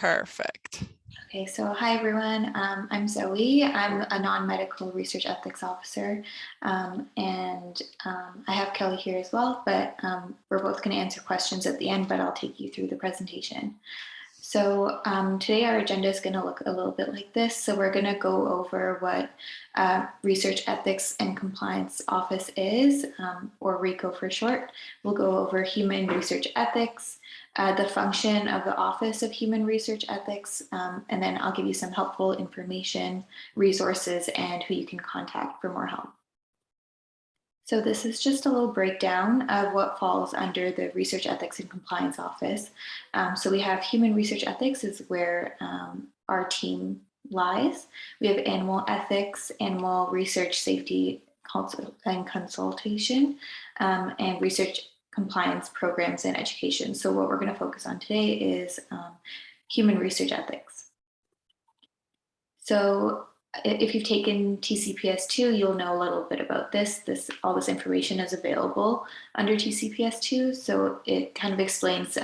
Perfect. Okay, so hi everyone. I'm Zoe. I'm a non-medical research ethics officer, and I have Kelly here as well, but we're both going to answer questions at the end, but I'll take you through the presentation. So today our agenda is going to look a little bit like this. So we're going to go over what Research Ethics and Compliance Office is, or RECO for short. We'll go over human research ethics, the function of the Office of Human Research Ethics, and then I'll give you some helpful information, resources, and who you can contact for more help. So this is just a little breakdown of what falls under the Research Ethics and Compliance Office. So we have human research ethics is where our team lies. We have animal ethics, animal research safety and consultation, and research compliance programs and education. So what we're going to focus on today is human research ethics. So if you've taken TCPS2, you'll know a little bit about this. All this information is available under TCPS2. So it kind of explains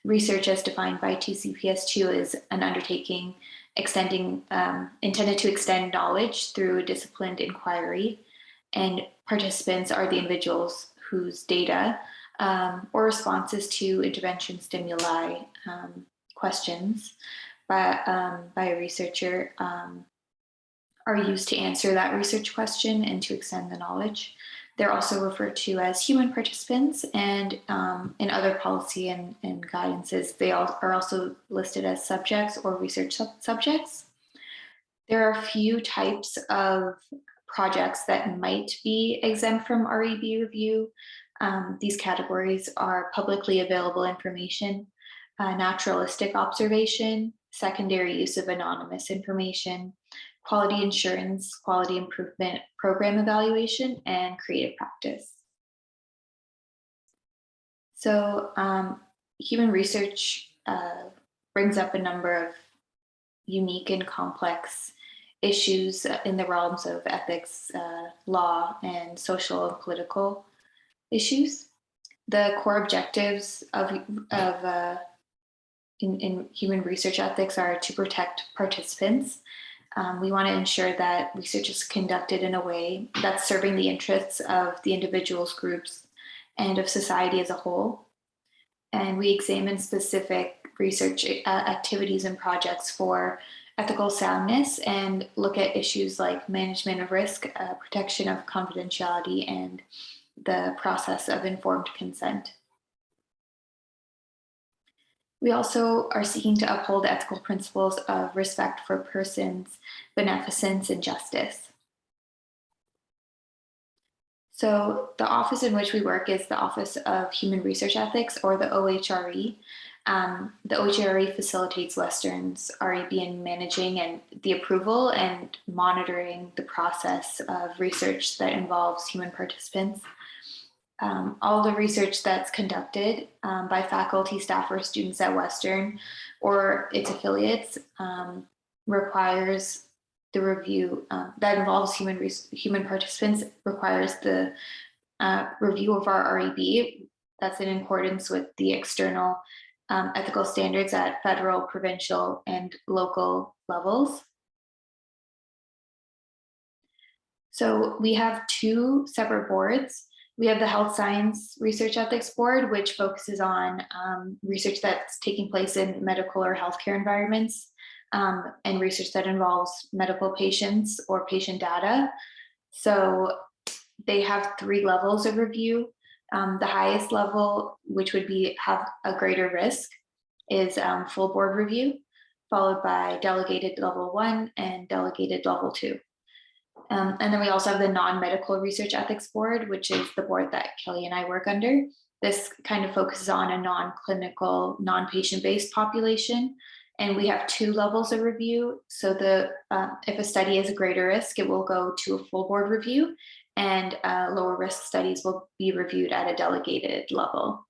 research as defined by TCPS2 is an undertaking intended to extend knowledge through a disciplined inquiry. And participants are the individuals whose data or responses to intervention stimuli, questions by a researcher are used to answer that research question and to extend the knowledge. They're also referred to as human participants, and in other policy and guidances, they are also listed as subjects or research subjects. There are a few types of projects that might be exempt from REB review. These categories are publicly available information, naturalistic observation, secondary use of anonymous information, quality assurance, quality improvement program evaluation, and creative practice. So human research brings up a number of unique and complex issues in the realms of ethics, law, and social and political issues. The core objectives in human research ethics are to protect participants. We want to ensure that research is conducted in a way that's serving the interests of the individuals, groups, and of society as a whole. And we examine specific research activities and projects for ethical soundness and look at issues like management of risk, protection of confidentiality, and the process of informed consent. We also are seeking to uphold ethical principles of respect for persons, beneficence, and justice. So the office in which we work is the Office of Human Research Ethics, or the OHRE. The OHRE facilitates Western's REB in managing and the approval and monitoring the process of research that involves human participants. All the research that's conducted by faculty, staff, or students at Western or its affiliates requires the review that involves human participants, requires the review of our REB. That's in accordance with the external ethical standards at federal, provincial, and local levels. So we have two separate boards. We have the Health Science Research Ethics Board, which focuses on research that's taking place in medical or healthcare environments, and research that involves medical patients or patient data. So they have 3 levels of review. The highest level, which would have a greater risk, is full board review, followed by delegated level 1 and delegated level 2. And then we also have the non-medical research ethics board, which is the board that Kelly and I work under. This kind of focuses on a non-clinical, non-patient-based population. And we have 2 levels of review. So if a study is a greater risk, it will go to a full board review, and lower risk studies will be reviewed at a delegated level.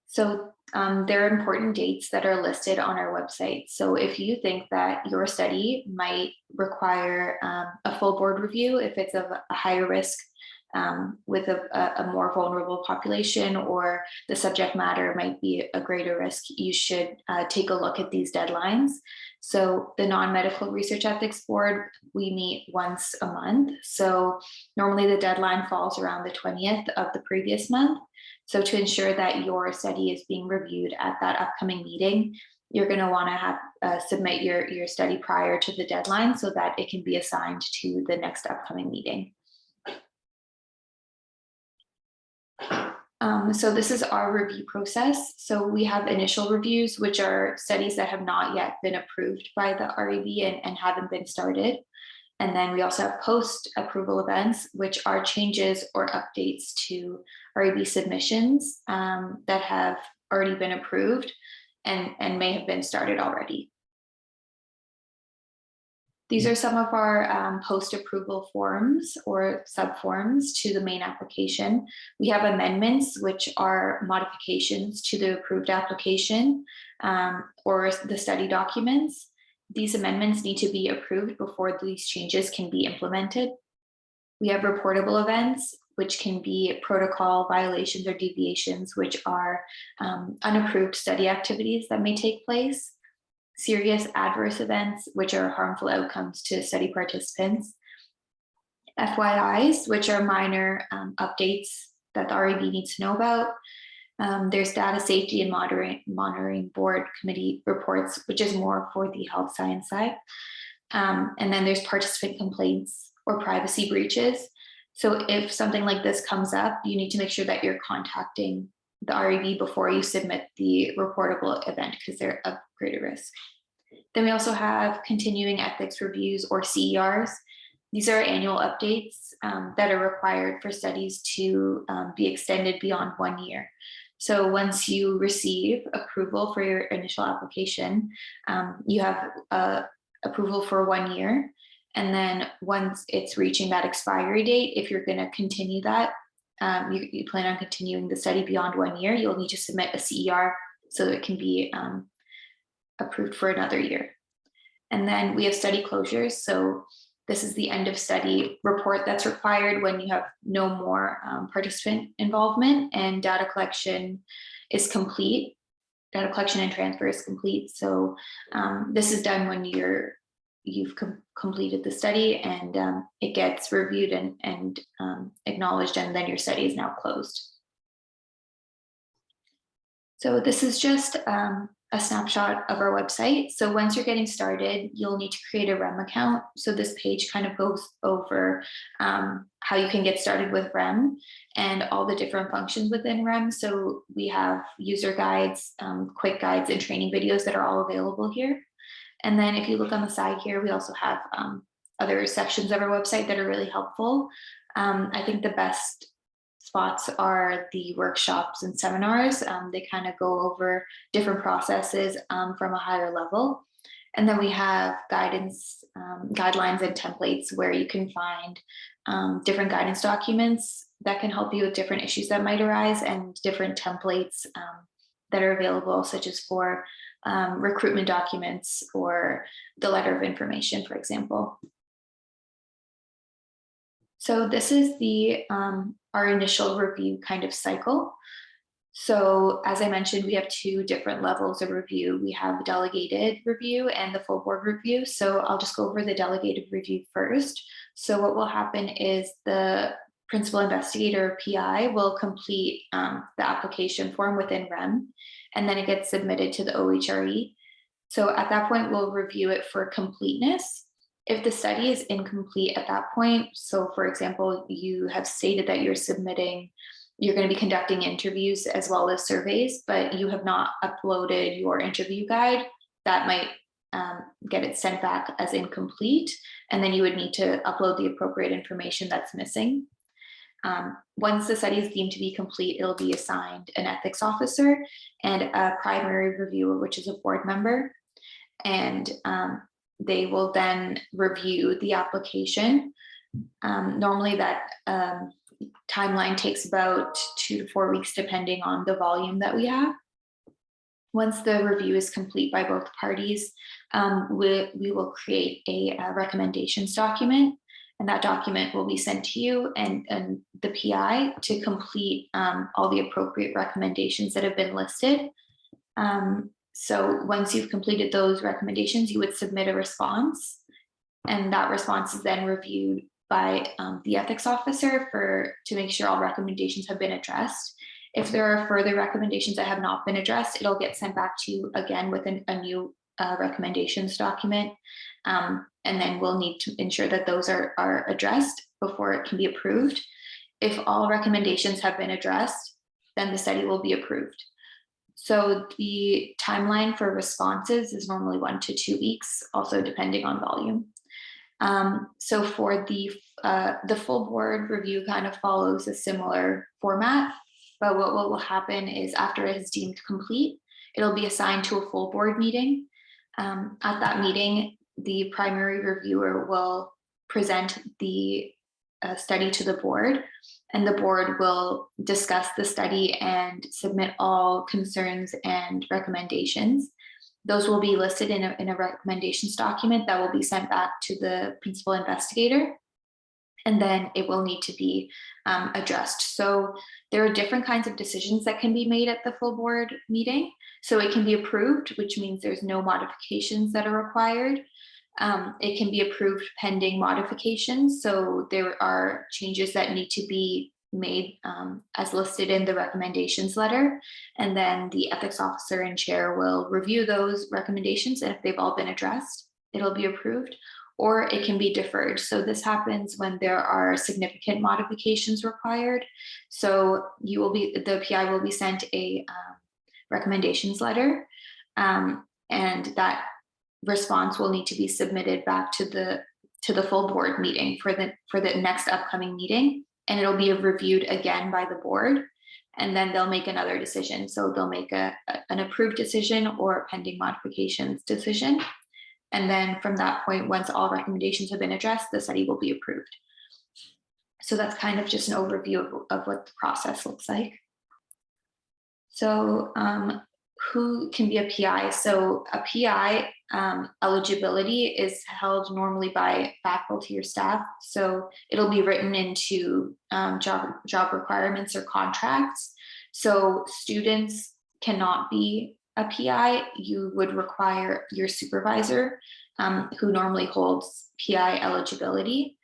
So there are important dates that are listed on our website. So if you think that your study might require a full board review, if it's of a higher risk with a more vulnerable population, or the subject matter might be a greater risk, you should take a look at these deadlines. So the Non-Medical Research Ethics Board, we meet once a month. So normally the deadline falls around the 20th of the previous month. So to ensure that your study is being reviewed at that upcoming meeting, you're going to want to have submit your study prior to the deadline so that it can be assigned to the next upcoming meeting. So this is our review process. So we have initial reviews, which are studies that have not yet been approved by the REB and haven't been started. And then we also have post-approval events, which are changes or updates to REB submissions that have already been approved and may have been started already. These are some of our post-approval forms or subforms to the main application. We have amendments, which are modifications to the approved application or the study documents. These amendments need to be approved before these changes can be implemented. We have reportable events, which can be protocol violations or deviations, which are unapproved study activities that may take place. Serious adverse events, which are harmful outcomes to study participants. FYIs, which are minor updates that the REB needs to know about. There's data safety and monitoring board committee reports, which is more for the health science side. And then there's participant complaints or privacy breaches. So if something like this comes up, you need to make sure that you're contacting the REB before you submit the reportable event because they're of greater risk. Then we also have continuing ethics reviews or CERs. These are annual updates that are required for studies to be extended beyond 1 year. So once you receive approval for your initial application, you have approval for 1 year. And then once it's reaching that expiry date, if you're going to continue that, you plan on continuing the study beyond 1 year, you'll need to submit a CER so that it can be approved for another year. And then we have study closures. So this is the end of study report that's required when you have no more participant involvement and data collection is complete. Data collection and transfer is complete. So this is done when you've completed the study and it gets reviewed and acknowledged, and then your study is now closed. So this is just a snapshot of our website. So once you're getting started, you'll need to create a REM account. So this page kind of goes over how you can get started with REM and all the different functions within REM. So we have user guides, quick guides, and training videos that are all available here. And then if you look on the side here, we also have other sections of our website that are really helpful. I think the best spots are the workshops and seminars. They kind of go over different processes from a higher level. And then we have guidance, guidelines and templates where you can find different guidance documents that can help you with different issues that might arise, and different templates that are available, such as for recruitment documents or the letter of information, for example. So this is the our initial review kind of cycle. So as I mentioned, we have two different levels of review. We have delegated review and the full board review. So I'll just go over the delegated review first. So what will happen is the principal investigator, PI, will complete the application form within REM, and then it gets submitted to the OHRE. So at that point, we'll review it for completeness. If the study is incomplete at that point, so for example, you have stated that you're going to be conducting interviews as well as surveys, but you have not uploaded your interview guide, that might get it sent back as incomplete, and then you would need to upload the appropriate information that's missing. Once the study is deemed to be complete, it'll be assigned an ethics officer and a primary reviewer, which is a board member, and they will then review the application. Normally that timeline takes about 2 to 4 weeks, depending on the volume that we have. Once the review is complete by both parties, we will create a recommendations document. and that document will be sent to you and the PI to complete all the appropriate recommendations that have been listed. So once you've completed those recommendations, you would submit a response, and that response is then reviewed by the ethics officer to make sure all recommendations have been addressed. If there are further recommendations that have not been addressed, it'll get sent back to you again with a new recommendations document. And then we'll need to ensure that those are addressed before it can be approved. If all recommendations have been addressed, then the study will be approved. So the timeline for responses is normally 1 to 2 weeks, also depending on volume. So for the full board review kind of follows a similar format, but what will happen is after it is deemed complete, it'll be assigned to a full board meeting. At that meeting, the primary reviewer will present the study to the board, and the board will discuss the study and submit all concerns and recommendations. Those will be listed in a recommendations document that will be sent back to the principal investigator, and then it will need to be addressed. So there are different kinds of decisions that can be made at the full board meeting. So it can be approved, which means there's no modifications that are required. It can be approved pending modifications. So there are changes that need to be made as listed in the recommendations letter. And then the ethics officer and chair will review those recommendations. And if they've all been addressed, it'll be approved, or it can be deferred. So this happens when there are significant modifications required. So the PI will be sent a recommendations letter, and that response will need to be submitted back to the full board meeting for the next upcoming meeting, and it'll be reviewed again by the board, and then they'll make another decision. So they'll make an approved decision or a pending modifications decision, and then from that point, once all recommendations have been addressed, the study will be approved. So that's kind of just an overview of what the process looks like. So who can be a PI? So a PI eligibility is held normally by faculty or staff. So it'll be written into job requirements or contracts. So students cannot be a PI. You would require your supervisor, who normally holds PI eligibility.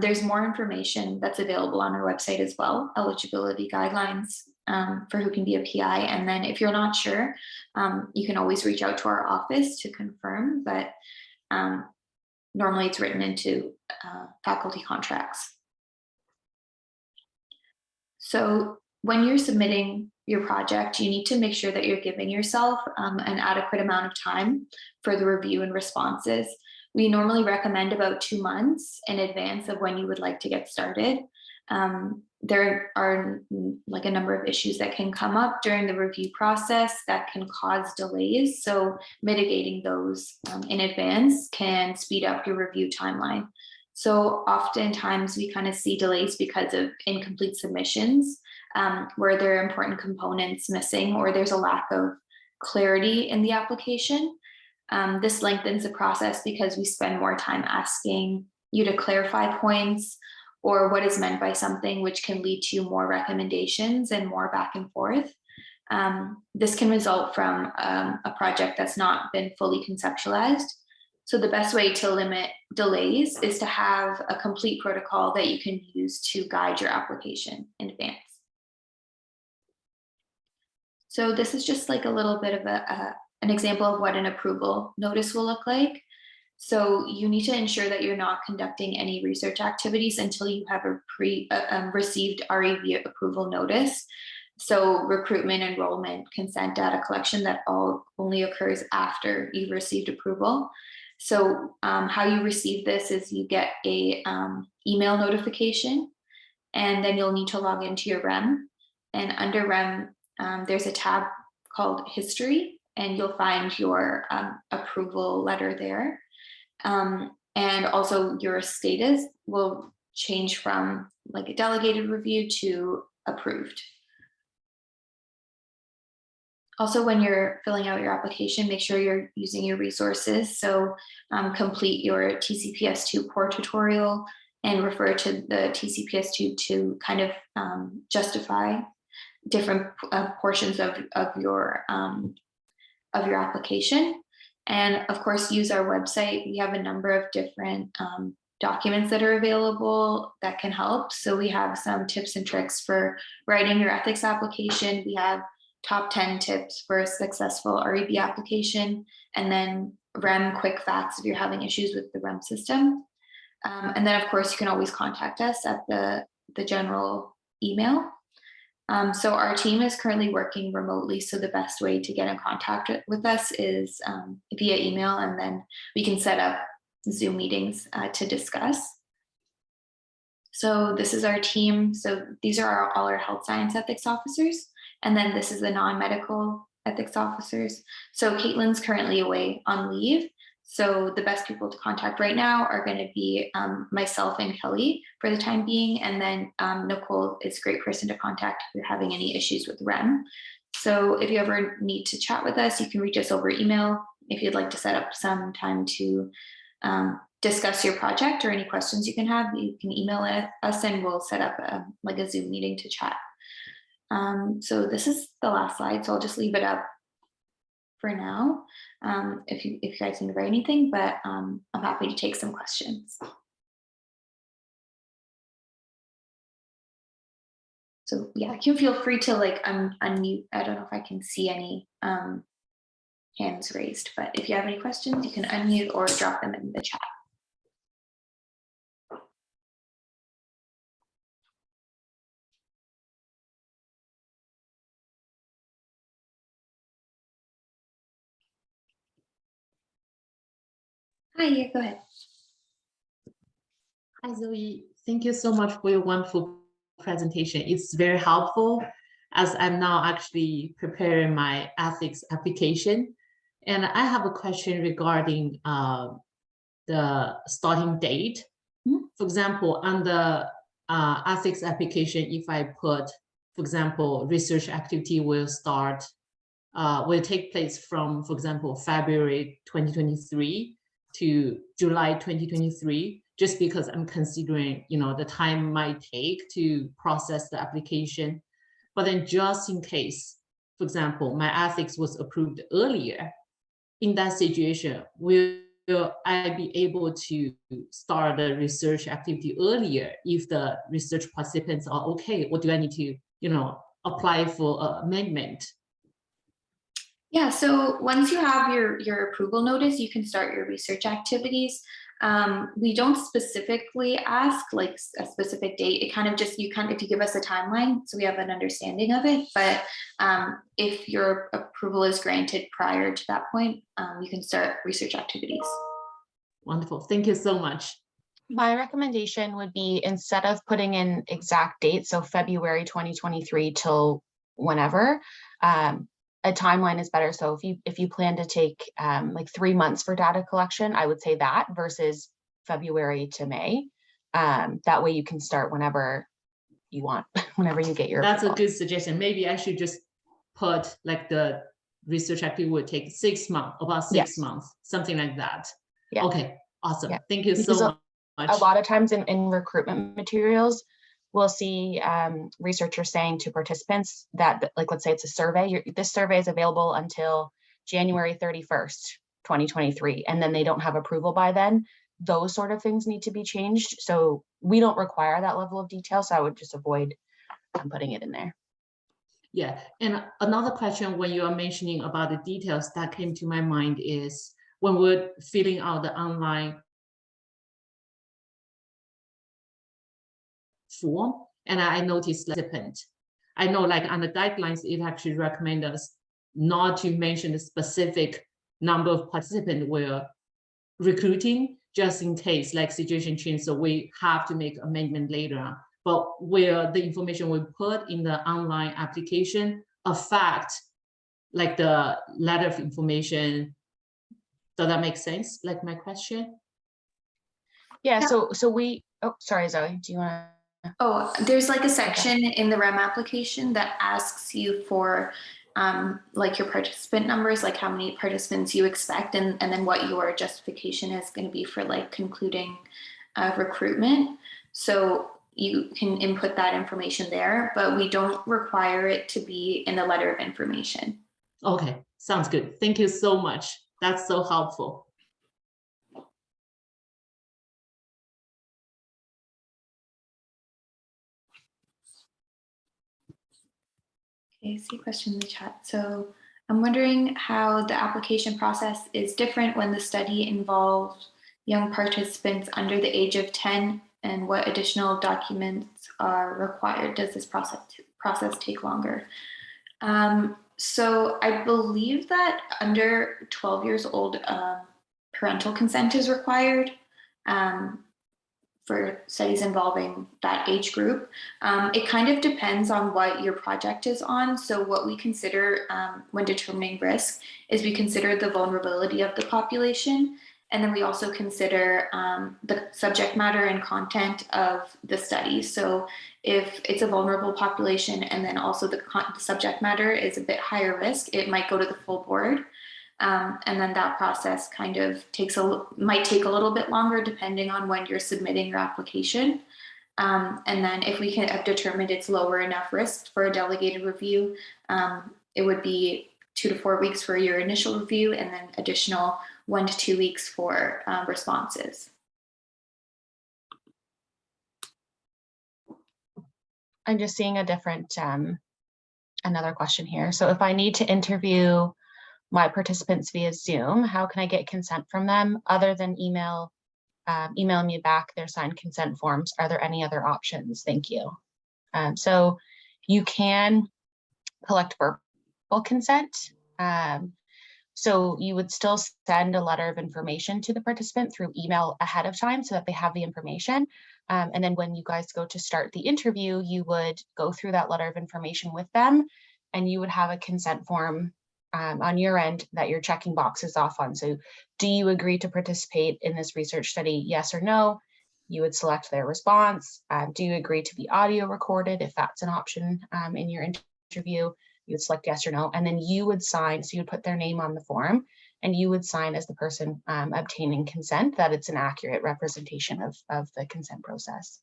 There's more information that's available on our website as well, eligibility guidelines for who can be a PI. And then if you're not sure, you can always reach out to our office to confirm, but normally it's written into faculty contracts. So when you're submitting your project, you need to make sure that you're giving yourself an adequate amount of time for the review and responses. We normally recommend about 2 months in advance of when you would like to get started. There are like a number of issues that can come up during the review process that can cause delays. So mitigating those in advance can speed up your review timeline. So oftentimes we kind of see delays because of incomplete submissions, where there are important components missing, or there's a lack of clarity in the application. This lengthens the process because we spend more time asking you to clarify points or what is meant by something, which can lead to more recommendations and more back and forth. This can result from a project that's not been fully conceptualized. So the best way to limit delays is to have a complete protocol that you can use to guide your application in advance. So this is just like a little bit of an example of what an approval notice will look like. So you need to ensure that you're not conducting any research activities until you have received REV approval notice. So recruitment, enrollment, consent, data collection, that all only occurs after you've received approval. So how you receive this is you get a email notification, and then you'll need to log into your REM. And under REM, there's a tab called History, and you'll find your approval letter there. And also your status will change from like a delegated review to approved. Also, when you're filling out your application, make sure you're using your resources. So complete your TCPS2 core tutorial, and refer to the TCPS2 to kind of justify different portions of your application. And of course, use our website. We have a number of different documents that are available that can help. So we have some tips and tricks for writing your ethics application. We have top 10 tips for a successful REB application, and then REM quick facts if you're having issues with the REM system. And then of course, you can always contact us at the general email. So our team is currently working remotely. So the best way to get in contact with us is via email, and then we can set up Zoom meetings to discuss. So this is our team. So these are all our health science ethics officers. And then this is the non-medical ethics officers. So Caitlin's currently away on leave. So the best people to contact right now are going to be myself and Kelly for the time being. And then Nicole is a great person to contact if you're having any issues with REM. So if you ever need to chat with us, you can reach us over email. If you'd like to set up some time to discuss your project or any questions you can have, you can email us and we'll set up like a Zoom meeting to chat. So this is the last slide, so I'll just leave it up for now if you guys need to write anything, but I'm happy to take some questions. So yeah, you can feel free to like unmute. I don't know if I can see any hands raised, but if you have any questions, you can unmute or drop them in the chat. Hi, yeah, go ahead. Hi, Zoe. Thank you so much for your wonderful presentation. It's very helpful as I'm now actually preparing my ethics application. And I have a question regarding the starting date. For example, on the ethics application, if I put, for example, research activity will take place from, for example, February 2023 to July 2023, just because I'm considering, the time might take to process the application. But then just in case, for example, my ethics was approved earlier, in that situation, will I be able to start the research activity earlier if the research participants are okay, or do I need to, apply for amendment? Yeah, so once you have your approval notice, you can start your research activities. We don't specifically ask like a specific date. It kind of just, if you give us a timeline, so we have an understanding of it. But if your approval is granted prior to that point, you can start research activities. Wonderful. Thank you so much. My recommendation would be, instead of putting in exact dates, so February 2023 till whenever, a timeline is better. So if you plan to take like 3 months for data collection, I would say that versus February to May. That way you can start whenever you want, whenever you get your That's approval. a good suggestion. Maybe I should just put like the research activity would take 6 months, about 6 months, something like that. Yeah. Okay, awesome. Yeah. Thank you so much. A lot of times in recruitment materials, we'll see researchers saying to participants that, like, let's say it's a survey, this survey is available until January 31st, 2023, and then they don't have approval by then. Those sort of things need to be changed. So we don't require that level of detail. So I would just avoid putting it in there. Yeah, and another question when you are mentioning about the details that came to my mind is when we're filling out the online form, and I noticed participant. I know like on the guidelines, it actually recommends us not to mention the specific number of participants we're recruiting, just in case like situation change, so we have to make amendment later on. But where the information we put in the online application affect like the letter of information. Does that make sense? Like my question? Yeah. Yeah. So we, oh, sorry, Zoe, do you want to? Oh, there's like a section in the REM application that asks you for like your participant numbers, like how many participants you expect, and then what your justification is going to be for like concluding recruitment. So you can input that information there, but we don't require it to be in the letter of information. Okay, sounds good. Thank you so much. That's so helpful. Okay, I see a question in the chat. So I'm wondering how the application process is different when the study involved young participants under the age of 10, and what additional documents are required. Does this process take longer? So I believe that under 12 years old, parental consent is required for studies involving that age group. It kind of depends on what your project is on. So what we consider when determining risk is we consider the vulnerability of the population. And then we also consider the subject matter and content of the study. So if it's a vulnerable population and then also the subject matter is a bit higher risk, it might go to the full board. And then that process kind of might take a little bit longer depending on when you're submitting your application. And then if we can have determined it's lower enough risk for a delegated review, it would be 2 to 4 weeks for your initial review and then additional 1 to 2 weeks for responses. I'm just seeing a different, another question here. So if I need to interview my participants via Zoom, how can I get consent from them other than email me back their signed consent forms? Are there any other options? Thank you. So you can collect verbal consent. So you would still send a letter of information to the participant through email ahead of time so that they have the information. And then when you guys go to start the interview, you would go through that letter of information with them, and you would have a consent form on your end that you're checking boxes off on. So do you agree to participate in this research study? Yes or no? You would select their response. Do you agree to be audio recorded if that's an option in your interview? You would select yes or no, and then you would sign. So you would put their name on the form and you would sign as the person obtaining consent that it's an accurate representation of the consent process.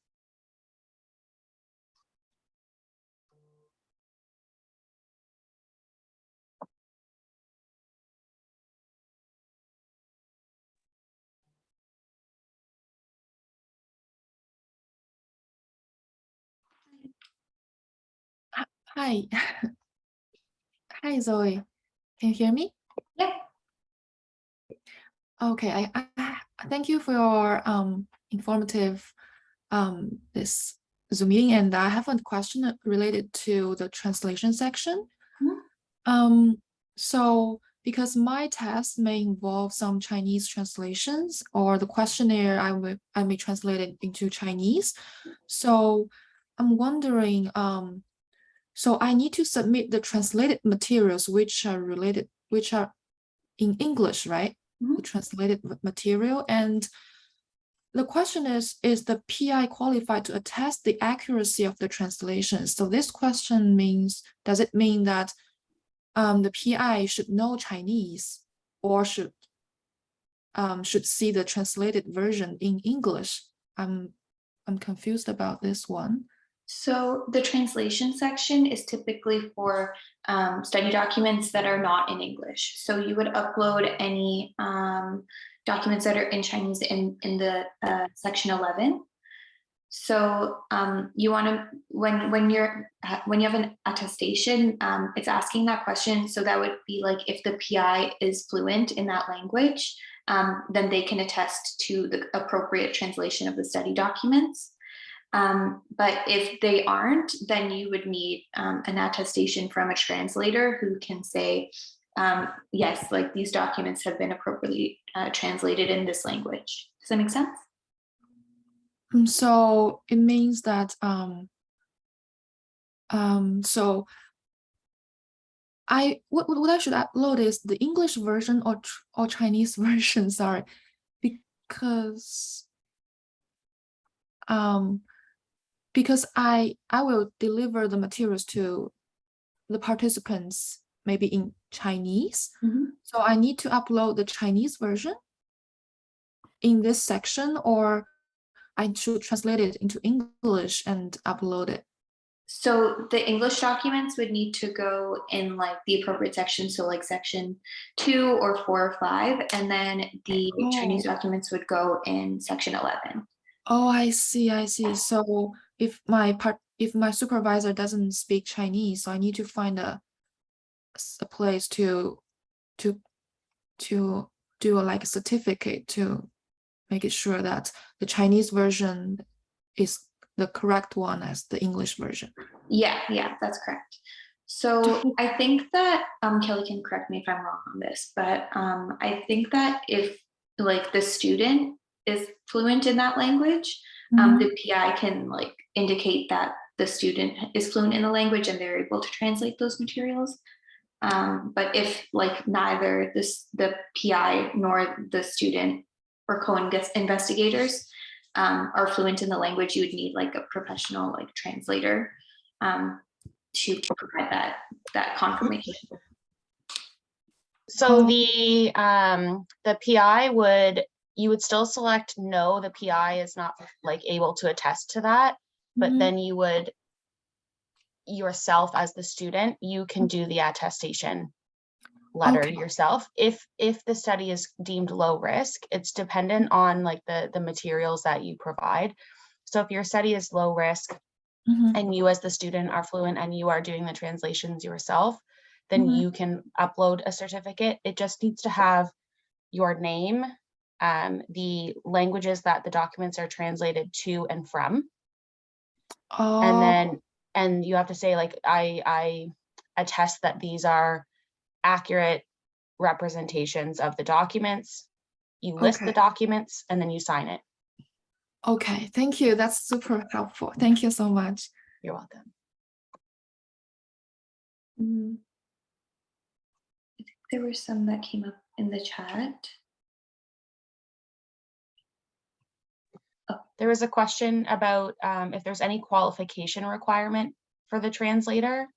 Hi. Hi, Zoe. Can you hear me? Yep. Okay, I thank you for your informative this Zoom meeting, and I have a question related to the translation section. Mm-hmm. So because my test may involve some Chinese translations, or the questionnaire I may translate it into Chinese. So I'm wondering, so I need to submit the translated materials which are in English, right? Mm-hmm. The translated material. And the question is the PI qualified to attest the accuracy of the translation? So this question means, does it mean that the PI should know Chinese or should see the translated version in English? I'm confused about this one. So the translation section is typically for study documents that are not in English. So you would upload any documents that are in Chinese in the section 11. So you want to, when you have an attestation, it's asking that question. So that would be like if the PI is fluent in that language, then they can attest to the appropriate translation of the study documents. But if they aren't, then you would need an attestation from a translator who can say, yes, like these documents have been appropriately translated in this language. Does that make sense? So it means that so what I should upload is the English version or Chinese version, sorry, because I will deliver the materials to the participants maybe in Chinese. Mm-hmm. So I need to upload the Chinese version in this section, or I should translate it into English and upload it? So the English documents would need to go in like the appropriate section, so like section 2 or 4 or 5, and then the Chinese documents would go in section 11. Oh, I see. So if my supervisor doesn't speak Chinese, so I need to find a place to do like a certificate to make it sure that the Chinese version is the correct one as the English version. Yeah, that's correct. So I think that Kelly can correct me if I'm wrong on this, but I think that if like the student is fluent in that language, the PI can like indicate that the student is fluent in the language and they're able to translate those materials. But if like neither the PI nor the student or co-investigators are fluent in the language, you would need like a professional like translator to provide that confirmation. So the PI you would still select no, the PI is not like able to attest to that, but then you would yourself as the student, you can do the attestation letter yourself. If the study is deemed low risk, it's dependent on like the materials that you provide. So if your study is low risk and you as the student are fluent and you are doing the translations yourself, then you can upload a certificate. It just needs to have your name, the languages that the documents are translated to and from. And you have to say like, I attest that these are accurate representations of the documents. You list the documents and then you sign it. Okay, thank you. That's super helpful. Thank you so much. You're welcome. I think there were some that came up in the chat. There was a question about if there's any qualification requirement for the translator.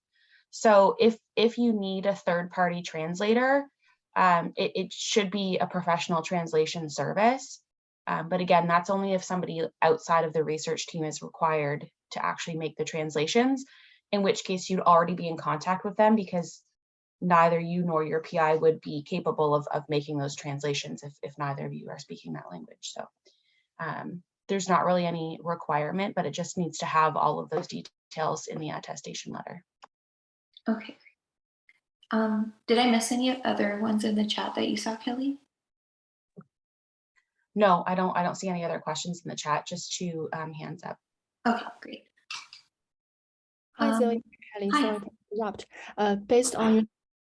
So if you need a third-party translator, it should be a professional translation service. But again, that's only if somebody outside of the research team is required to actually make the translations, in which case you'd already be in contact with them because neither you nor your PI would be capable of making those translations if neither of you are speaking that language. So there's not really any requirement, but it just needs to have all of those details in the attestation letter. Okay. Did I miss any other ones in the chat that you saw, Kelly? No, I don't see any other questions in the chat, just 2 hands up. Okay, great. Hi, Zoe. Kelly, sorry to interrupt. Based on your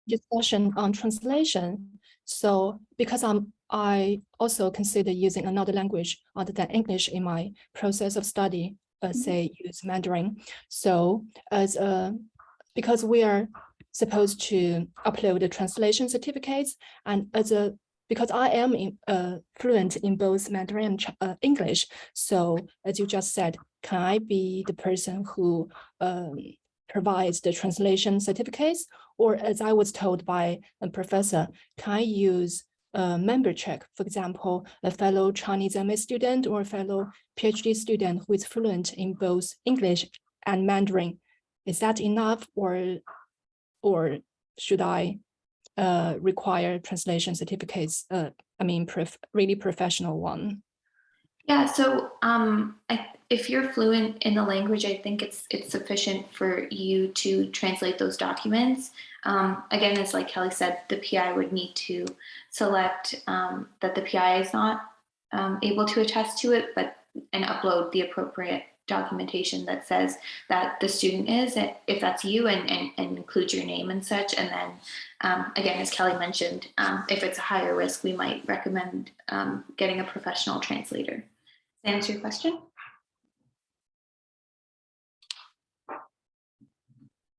discussion on translation, so because I also consider using another language other than English in my process of study, say use Mandarin. So because we are supposed to upload the translation certificates, and because I am fluent in both Mandarin and English, so as you just said, can I be the person who provides the translation certificates? Or as I was told by a professor, can I use a member check, for example, a fellow Chinese MA student or a fellow PhD student who is fluent in both English and Mandarin? Is that enough, or should I require translation certificates? I mean, really professional one. Yeah, so if you're fluent in the language, I think it's sufficient for you to translate those documents. Again, as like Kelly said, the PI would need to select that the PI is not able to attest to it, and upload the appropriate documentation that says that the student is, if that's you, and include your name and such. And then again, as Kelly mentioned, if it's a higher risk, we might recommend getting a professional translator. Does that answer your question?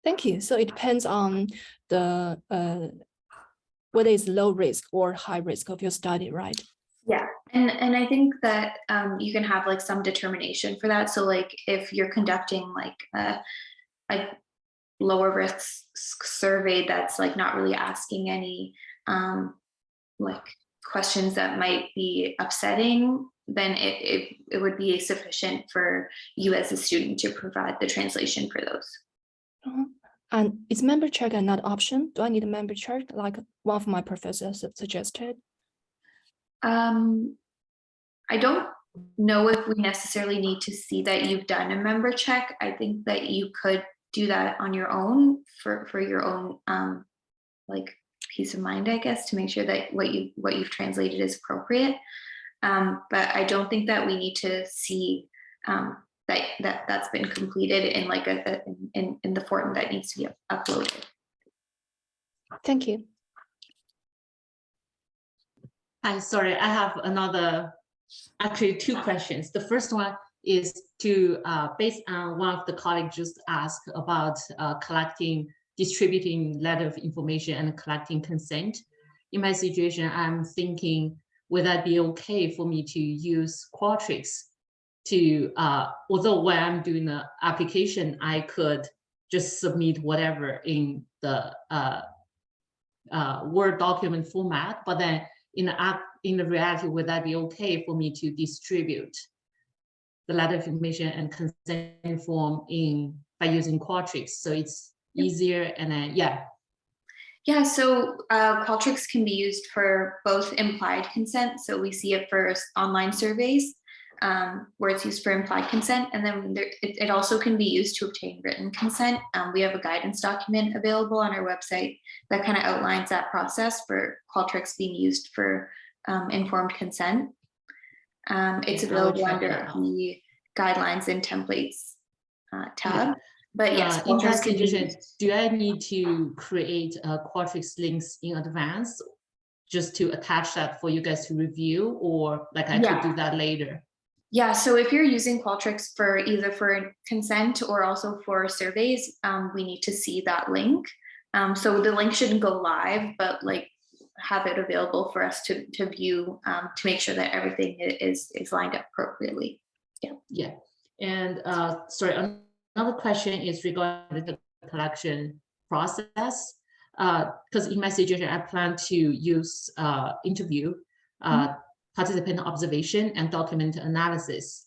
Thank you. So it depends on the whether it's low risk or high risk of your study, right? Yeah, and I think that you can have like some determination for that. So like if you're conducting like a lower risk survey that's like not really asking any like questions that might be upsetting then it would be sufficient for you as a student to provide the translation for those. And is member check another option? Do I need a member check like one of my professors suggested? I don't know if we necessarily need to see that you've done a member check. I think that you could do that on your own for your own like peace of mind, I guess, to make sure that what you've translated is appropriate. But I don't think that we need to see that's been completed in like in the form that needs to be uploaded. Thank you. Hi, sorry, I have actually two questions. The first one is to, based on one of the colleagues just asked about distributing letter of information and collecting consent. In my situation, I'm thinking, would that be okay for me to use Qualtrics to, although when I'm doing the application, I could just submit whatever in the Word document format, but then in the reality, would that be okay for me to distribute the letter of information and consent form by using Qualtrics? So it's easier and then, yeah. Yeah, so Qualtrics can be used for both implied consent. So we see it for online surveys where it's used for implied consent. And then it also can be used to obtain written consent. We have a guidance document available on our website that kind of outlines that process for Qualtrics being used for informed consent. It's available under the guidelines and templates tab. But yes, in that situation, do I need to create Qualtrics links in advance just to attach that for you guys to review, or like I could do that later? Yeah, so if you're using Qualtrics for either for consent or also for surveys, we need to see that link. So the link shouldn't go live, but like have it available for us to view to make sure that everything is lined up appropriately. Yeah. Yeah, and sorry, another question is regarding the collection process. Because in my situation, I plan to use interview, participant observation, and document analysis.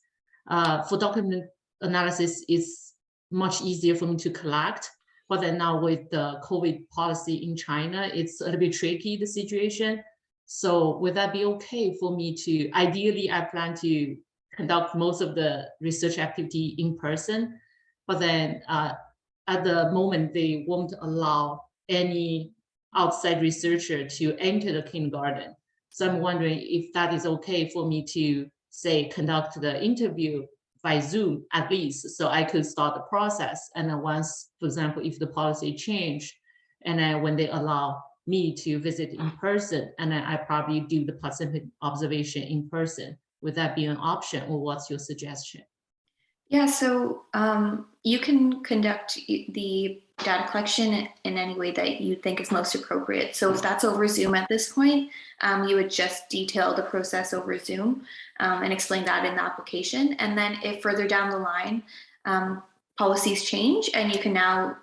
For document analysis, it's much easier for me to collect. But then now with the COVID policy in China, it's a little bit tricky, the situation. So would that be okay for me to, ideally, I plan to conduct most of the research activity in person, but then at the moment, they won't allow any outside researcher to enter the kindergarten. So I'm wondering if that is okay for me to, say, conduct the interview by Zoom at least, so I could start the process. And then once, for example, if the policy change, and then when they allow me to visit in person, and then I probably do the participant observation in person. Would that be an option, or what's your suggestion? Yeah, so you can conduct the data collection in any way that you think is most appropriate. So if that's over Zoom at this point, you would just detail the process over Zoom and explain that in the application. And then if further down the line, policies change and you can now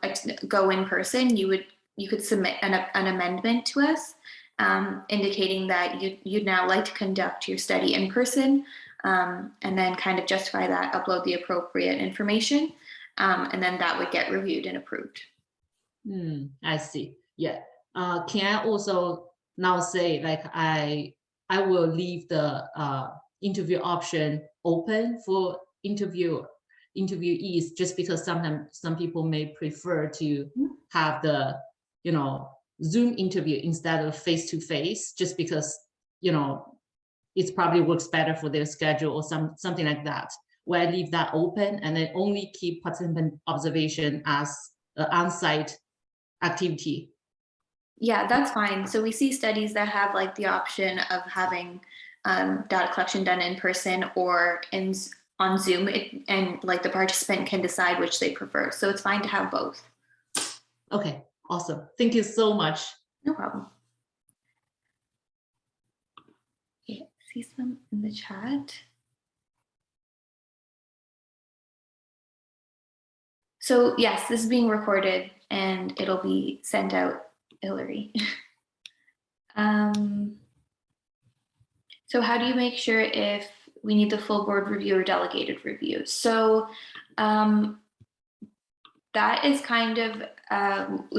go in person, you could submit an amendment to us indicating that you'd now like to conduct your study in person. And then kind of justify that, upload the appropriate information, and then that would get reviewed and approved. I see. Yeah. Can I also now say, like, I will leave the interview option open for interviewees, just because sometimes some people may prefer to have the Zoom interview instead of face-to-face, just because it probably works better for their schedule or something like that, where I leave that open and then only keep participant observation as an on-site activity. Yeah, that's fine. So we see studies that have like the option of having data collection done in person or on Zoom, and like the participant can decide which they prefer. So it's fine to have both. Okay, awesome. Thank you so much. No problem. See some in the chat. So yes, this is being recorded and it'll be sent out, Hillary. So how do you make sure if we need the full board review or delegated review. So that is kind of,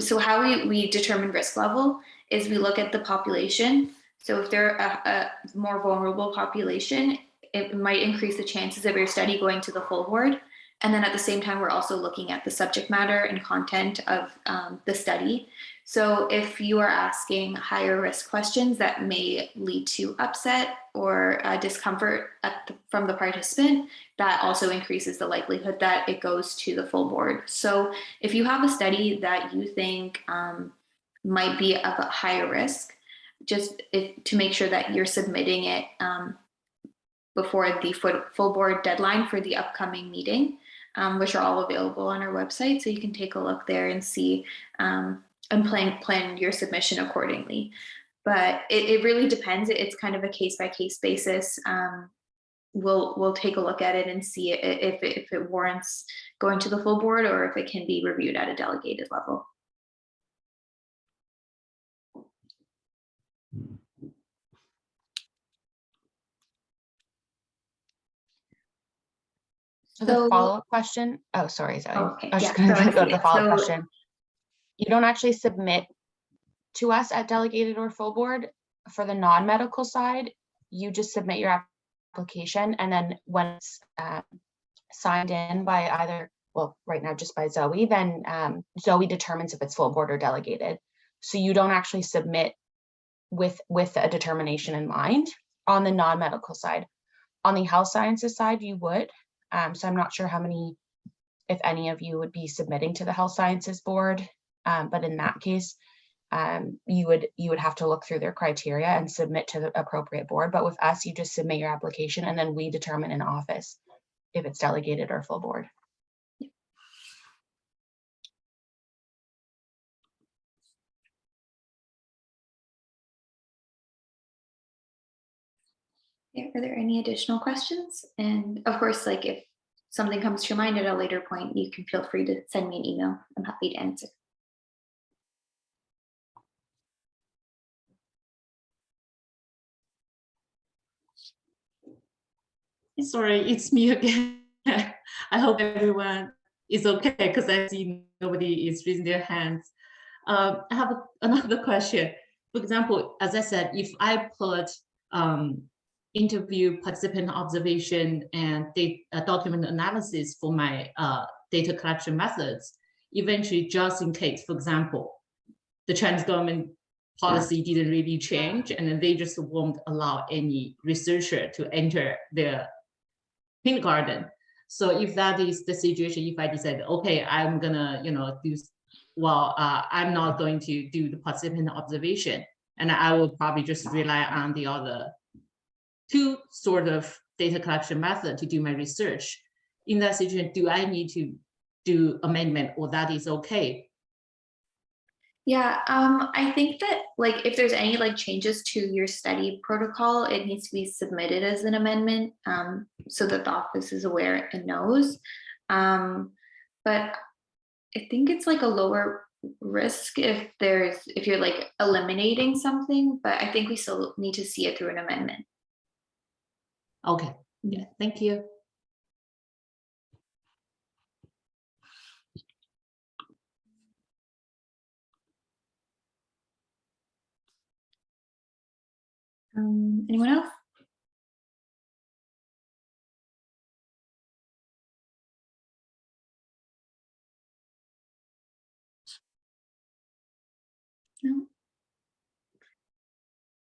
so how we determine risk level is we look at the population. So if they're a more vulnerable population, it might increase the chances of your study going to the full board. And then at the same time, we're also looking at the subject matter and content of the study. So if you are asking higher risk questions that may lead to upset or discomfort from the participant, that also increases the likelihood that it goes to the full board. So if you have a study that you think might be of a higher risk, just to make sure that you're submitting it before the full board deadline for the upcoming meeting, which are all available on our website. So you can take a look there and see and plan your submission accordingly. But it really depends. It's kind of a case-by-case basis. We'll take a look at it and see if it warrants going to the full board or if it can be reviewed at a delegated level. So the follow-up question, oh, sorry, Zoe. Okay, I was yeah, just going to so, go to the follow-up question. You don't actually submit to us at delegated or full board for the non-medical side. You just submit your application, and then when it's signed in by either, well, right now just by Zoe, then Zoe determines if it's full board or delegated. So you don't actually submit with a determination in mind on the non-medical side. On the health sciences side, you would. So I'm not sure how many, if any of you would be submitting to the health sciences board, but in that case, you would have to look through their criteria and submit to the appropriate board. But with us, you just submit your application and then we determine in office if it's delegated or full board. Yeah, are there any additional questions? And of course, like if something comes to your mind at a later point, you can feel free to send me an email. I'm happy to answer. Sorry, it's me again. I hope everyone is okay because I see nobody is raising their hands. I have another question. For example, as I said, if I put interview, participant observation, and document analysis for my data collection methods, eventually, just in case, for example, the Chinese government policy didn't really change, and then they just won't allow any researcher to enter their kindergarten. So if that is the situation, if I decide, okay, I'm gonna, do, well, I'm not going to do the participant observation, and I will probably just rely on the other two sort of data collection method to do my research. In that situation, do I need to do amendment, or that is okay? Yeah, I think that like if there's any like changes to your study protocol, it needs to be submitted as an amendment so that the office is aware and knows. But I think it's like a lower risk if you're like eliminating something, but I think we still need to see it through an amendment. Okay, yeah, thank you. Anyone else? No.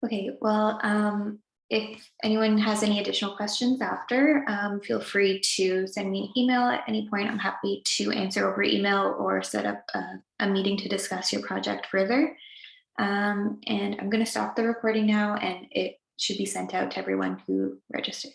Okay, well, if anyone has any additional questions after, feel free to send me an email at any point. I'm happy to answer over email or set up a meeting to discuss your project further. And I'm going to stop the recording now, and it should be sent out to everyone who registered.